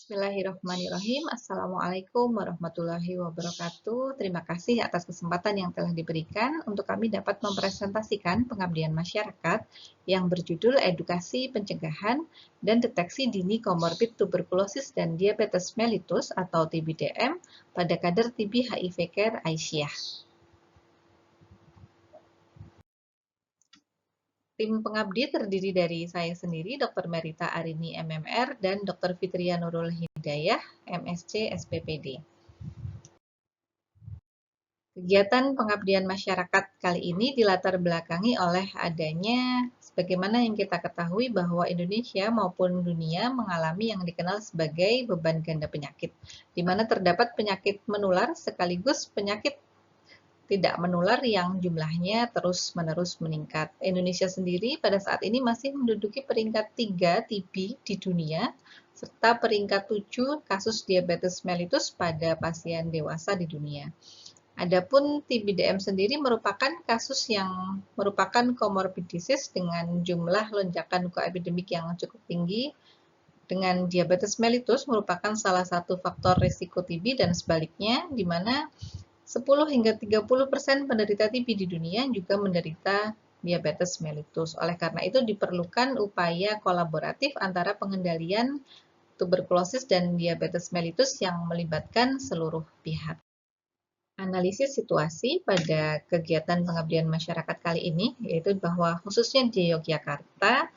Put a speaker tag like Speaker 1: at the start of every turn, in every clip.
Speaker 1: Bismillahirrahmanirrahim. Assalamualaikum warahmatullahi wabarakatuh. Terima kasih atas kesempatan yang telah diberikan untuk kami dapat mempresentasikan pengabdian masyarakat yang berjudul Edukasi Pencegahan dan Deteksi Dini Komorbid Tuberkulosis dan Diabetes Mellitus atau TBDM pada kader TB HIV Care Aisyah. Tim pengabdi terdiri dari saya sendiri, Dr. Merita Arini MMR, dan Dr. Fitria Nurul Hidayah, MSc SPPD. Kegiatan pengabdian masyarakat kali ini dilatar belakangi oleh adanya, sebagaimana yang kita ketahui bahwa Indonesia maupun dunia mengalami yang dikenal sebagai beban ganda penyakit, di mana terdapat penyakit menular sekaligus penyakit tidak menular yang jumlahnya terus-menerus meningkat. Indonesia sendiri pada saat ini masih menduduki peringkat 3 TB di dunia, serta peringkat 7 kasus diabetes mellitus pada pasien dewasa di dunia. Adapun TBDM sendiri merupakan kasus yang merupakan comorbid disease dengan jumlah lonjakan koepidemik yang cukup tinggi, dengan diabetes mellitus merupakan salah satu faktor risiko TB dan sebaliknya, di mana 10 hingga 30% penderita TB di dunia juga menderita diabetes mellitus. Oleh karena itu diperlukan upaya kolaboratif antara pengendalian tuberkulosis dan diabetes mellitus yang melibatkan seluruh pihak. Analisis situasi pada kegiatan pengabdian masyarakat kali ini, yaitu bahwa khususnya di Yogyakarta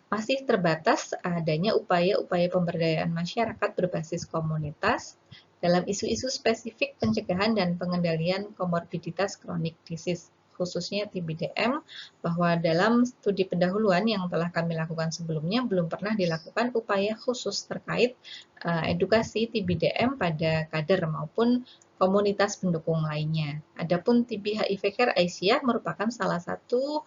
Speaker 1: masih terbatas adanya upaya-upaya pemberdayaan masyarakat berbasis komunitas dalam isu-isu spesifik pencegahan dan pengendalian komorbiditas kronik disease, khususnya TBDM, bahwa dalam studi pendahuluan yang telah kami lakukan sebelumnya belum pernah dilakukan upaya khusus terkait edukasi TBDM pada kader maupun komunitas pendukung lainnya. Adapun TB HIV Care Aisyah merupakan salah satu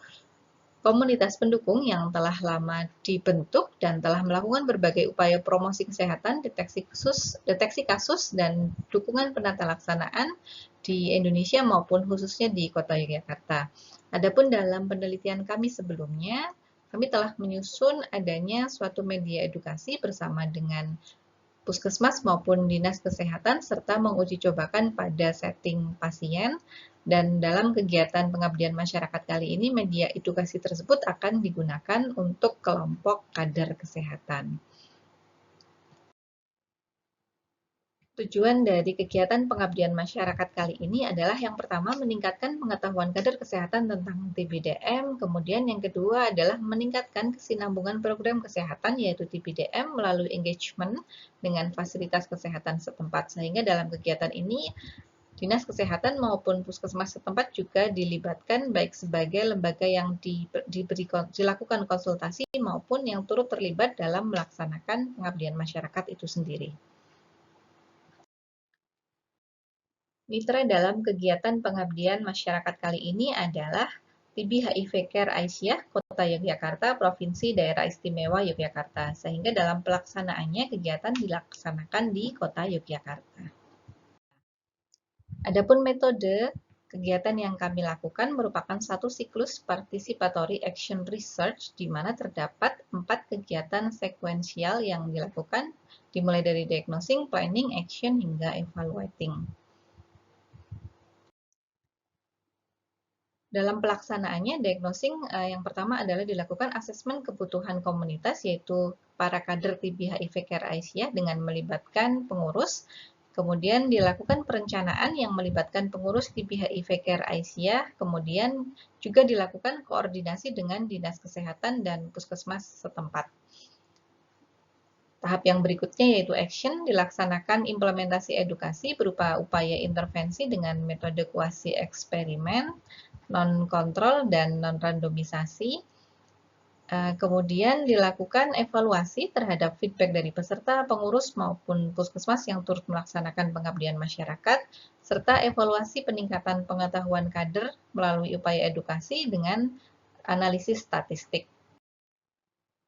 Speaker 1: komunitas pendukung yang telah lama dibentuk dan telah melakukan berbagai upaya promosi kesehatan, deteksi kasus, dan dukungan penata laksanaan di Indonesia maupun khususnya di Kota Yogyakarta. Adapun dalam penelitian kami sebelumnya, kami telah menyusun adanya suatu media edukasi bersama dengan puskesmas maupun dinas kesehatan serta menguji cobakan pada setting pasien, dan dalam kegiatan pengabdian masyarakat kali ini media edukasi tersebut akan digunakan untuk kelompok kader kesehatan. Tujuan dari kegiatan pengabdian masyarakat kali ini adalah yang pertama meningkatkan pengetahuan kader kesehatan tentang TBDM, kemudian yang kedua adalah meningkatkan kesinambungan program kesehatan yaitu TBDM melalui engagement dengan fasilitas kesehatan setempat, sehingga dalam kegiatan ini dinas kesehatan maupun puskesmas setempat juga dilibatkan baik sebagai lembaga yang dilakukan konsultasi maupun yang turut terlibat dalam melaksanakan pengabdian masyarakat itu sendiri. Mitra dalam kegiatan pengabdian masyarakat kali ini adalah TB HIV Care Aisyah, Kota Yogyakarta, Provinsi Daerah Istimewa Yogyakarta, sehingga dalam pelaksanaannya kegiatan dilaksanakan di Kota Yogyakarta. Adapun metode kegiatan yang kami lakukan merupakan satu siklus participatory action research di mana terdapat 4 kegiatan sekuensial yang dilakukan dimulai dari diagnosing, planning, action, hingga evaluating. Dalam pelaksanaannya, diagnosing yang pertama adalah dilakukan asesmen kebutuhan komunitas, yaitu para kader TB HIV Care Aisyah dengan melibatkan pengurus. Kemudian dilakukan perencanaan yang melibatkan pengurus TB HIV Care Aisyah. Kemudian juga dilakukan koordinasi dengan dinas kesehatan dan puskesmas setempat. Tahap yang berikutnya yaitu action, dilaksanakan implementasi edukasi berupa upaya intervensi dengan metode kuasi eksperimen, non-kontrol, dan non-randomisasi. Kemudian dilakukan evaluasi terhadap feedback dari peserta, pengurus, maupun puskesmas yang turut melaksanakan pengabdian masyarakat, serta evaluasi peningkatan pengetahuan kader melalui upaya edukasi dengan analisis statistik.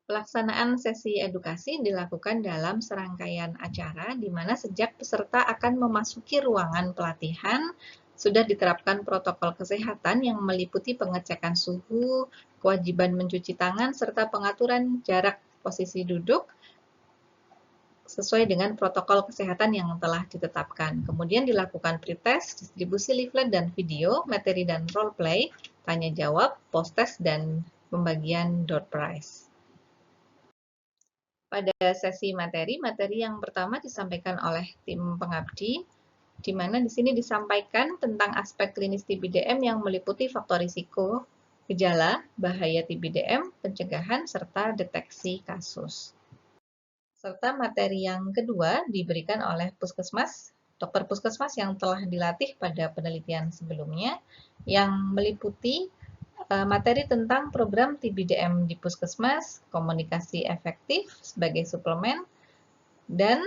Speaker 1: Pelaksanaan sesi edukasi dilakukan dalam serangkaian acara, di mana sejak peserta akan memasuki ruangan pelatihan, sudah diterapkan protokol kesehatan yang meliputi pengecekan suhu, kewajiban mencuci tangan, serta pengaturan jarak posisi duduk, sesuai dengan protokol kesehatan yang telah ditetapkan. Kemudian dilakukan pretest, distribusi leaflet dan video, materi dan role play, tanya jawab, post-test, dan pembagian door prize. Pada sesi materi yang pertama disampaikan oleh tim pengabdi, di mana di sini disampaikan tentang aspek klinis TB-DM yang meliputi faktor risiko, gejala, bahaya TB-DM, pencegahan, serta deteksi kasus. Serta materi yang kedua diberikan oleh puskesmas, dokter puskesmas yang telah dilatih pada penelitian sebelumnya, yang meliputi materi tentang program TB-DM di puskesmas, komunikasi efektif sebagai suplemen, dan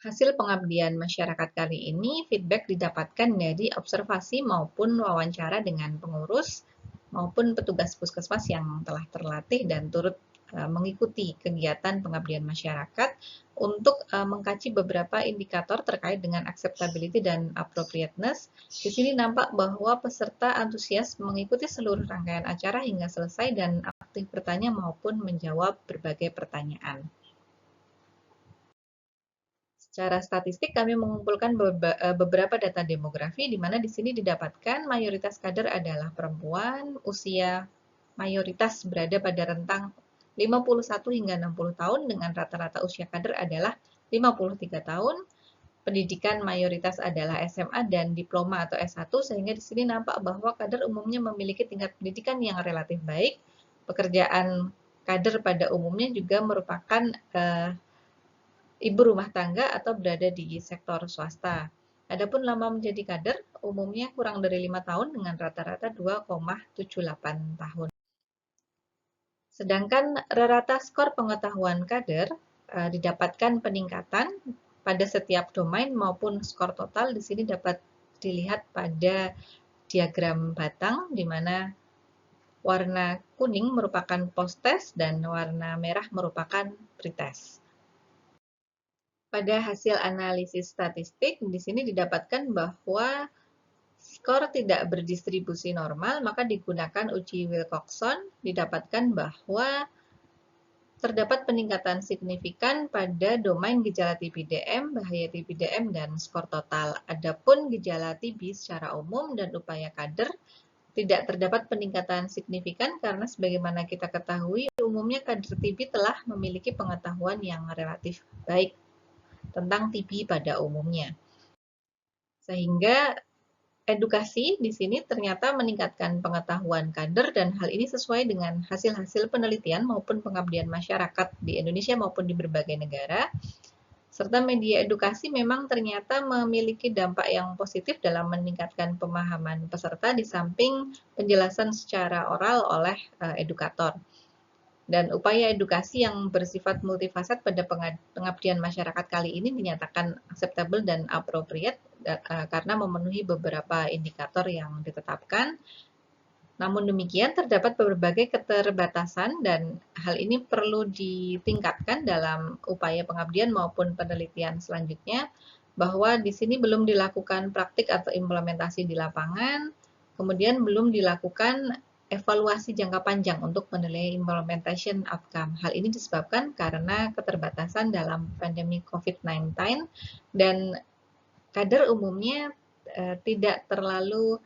Speaker 1: hasil pengabdian masyarakat kali ini feedback didapatkan dari observasi maupun wawancara dengan pengurus maupun petugas puskesmas yang telah terlatih dan turut mengikuti kegiatan pengabdian masyarakat untuk mengkaji beberapa indikator terkait dengan acceptability dan appropriateness. Di sini nampak bahwa peserta antusias mengikuti seluruh rangkaian acara hingga selesai dan aktif bertanya maupun menjawab berbagai pertanyaan. Secara statistik kami mengumpulkan beberapa data demografi di mana di sini didapatkan mayoritas kader adalah perempuan, usia mayoritas berada pada rentang 51 hingga 60 tahun dengan rata-rata usia kader adalah 53 tahun. Pendidikan mayoritas adalah SMA dan diploma atau S1 sehingga di sini nampak bahwa kader umumnya memiliki tingkat pendidikan yang relatif baik. Pekerjaan kader pada umumnya juga merupakan ibu rumah tangga atau berada di sektor swasta. Adapun lama menjadi kader umumnya kurang dari 5 tahun dengan rata-rata 2,78 tahun. Sedangkan rata skor pengetahuan kader didapatkan peningkatan pada setiap domain maupun skor total di sini dapat dilihat pada diagram batang di mana warna kuning merupakan post-test dan warna merah merupakan pretest. Pada hasil analisis statistik, di sini didapatkan bahwa skor tidak berdistribusi normal, maka digunakan uji Wilcoxon, didapatkan bahwa terdapat peningkatan signifikan pada domain gejala TB-DM, bahaya TB-DM, dan skor total. Adapun gejala TB secara umum dan upaya kader tidak terdapat peningkatan signifikan karena sebagaimana kita ketahui, umumnya kader TB telah memiliki pengetahuan yang relatif baik tentang TB pada umumnya. Sehingga edukasi di sini ternyata meningkatkan pengetahuan kader dan hal ini sesuai dengan hasil-hasil penelitian maupun pengabdian masyarakat di Indonesia maupun di berbagai negara. Serta media edukasi memang ternyata memiliki dampak yang positif dalam meningkatkan pemahaman peserta di samping penjelasan secara oral oleh edukator. Dan upaya edukasi yang bersifat multifasat pada pengabdian masyarakat kali ini dinyatakan acceptable dan appropriate karena memenuhi beberapa indikator yang ditetapkan. Namun demikian, terdapat berbagai keterbatasan dan hal ini perlu ditingkatkan dalam upaya pengabdian maupun penelitian selanjutnya, bahwa di sini belum dilakukan praktik atau implementasi di lapangan, kemudian belum dilakukan evaluasi jangka panjang untuk menilai implementation outcome. Hal ini disebabkan karena keterbatasan dalam pandemi COVID-19 dan kader umumnya tidak terlalu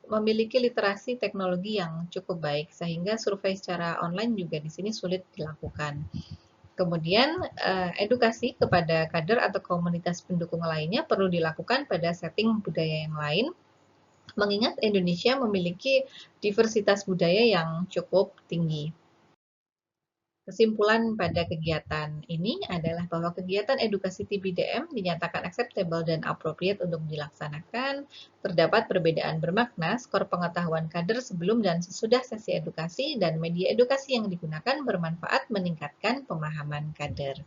Speaker 1: memiliki literasi teknologi yang cukup baik, sehingga survei secara online juga di sini sulit dilakukan. Kemudian, edukasi kepada kader atau komunitas pendukung lainnya perlu dilakukan pada setting budaya yang lain, mengingat Indonesia memiliki diversitas budaya yang cukup tinggi. Kesimpulan pada kegiatan ini adalah bahwa kegiatan edukasi TB-DM dinyatakan acceptable dan appropriate untuk dilaksanakan. Terdapat perbedaan bermakna skor pengetahuan kader sebelum dan sesudah sesi edukasi dan media edukasi yang digunakan bermanfaat meningkatkan pemahaman kader.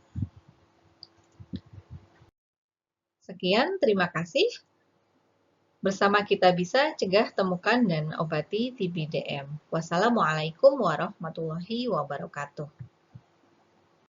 Speaker 1: Sekian, terima kasih. Bersama kita bisa cegah, temukan, dan obati TB-DM. Wassalamualaikum warahmatullahi wabarakatuh.